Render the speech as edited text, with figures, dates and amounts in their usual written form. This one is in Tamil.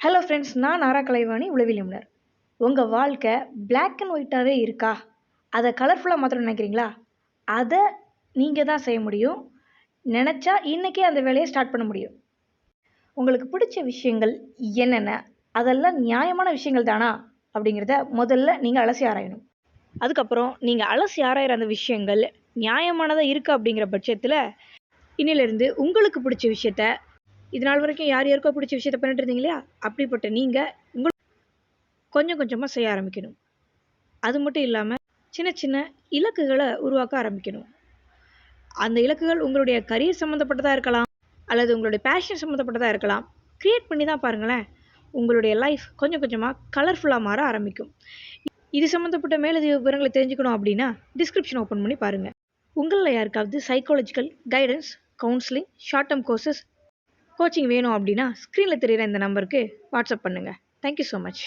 ஹலோ ஃப்ரெண்ட்ஸ், நான் நாரா கலைவாணி, உளவியல் நிபுணர். உங்கள் வாழ்க்கை பிளாக் அண்ட் ஒயிட்டாகவே இருக்கா? அதை கலர்ஃபுல்லாக மாற்றணும்னு நினைக்கிறீங்களா? அதை நீங்கள் தான் செய்ய முடியும். நினச்சா இன்றைக்கே அந்த வேலையை ஸ்டார்ட் பண்ண முடியும். உங்களுக்கு பிடிச்ச விஷயங்கள் என்னென்ன, அதெல்லாம் நியாயமான விஷயங்கள் தானா அப்படிங்கிறத முதல்ல நீங்கள் அலசி ஆராயணும். அதுக்கப்புறம் நீங்கள் அலசி ஆராயிற அந்த விஷயங்கள் நியாயமானதாக இருக்குது அப்படிங்கிற பட்சத்தில் இன்னிலிருந்து உங்களுக்கு பிடிச்ச விஷயத்த, இது நாள் வரைக்கும் யார் யாருக்கோ பிடிச்ச விஷயத்த பண்ணிட்டு இருந்தீங்க இல்லையா, அப்படிப்பட்ட நீங்கள் உங்களுக்கு கொஞ்சம் கொஞ்சமாக செய்ய ஆரம்பிக்கணும். அது மட்டும் இல்லாமல் சின்ன சின்ன இலக்குகளை உருவாக்க ஆரம்பிக்கணும். அந்த இலக்குகள் உங்களுடைய கரியர் சம்மந்தப்பட்டதாக இருக்கலாம், அல்லது உங்களுடைய பேஷன் சம்மந்தப்பட்டதாக இருக்கலாம். க்ரியேட் பண்ணி தான் பாருங்களேன், உங்களுடைய லைஃப் கொஞ்சம் கொஞ்சமாக கலர்ஃபுல்லாக மாற ஆரம்பிக்கும். இது சம்மந்தப்பட்ட மேலதிக விவரங்களை தெரிஞ்சுக்கணும் அப்படின்னா டிஸ்கிரிப்ஷன் ஓப்பன் பண்ணி பாருங்கள். உங்களில் யாருக்காவது psychological guidance, counselling, short term courses, coaching வேணும் அப்படின்னா ஸ்க்ரீனில் தெரிகிற இந்த நம்பருக்கு வாட்ஸ்அப் பண்ணுங்கள். Thank you so much.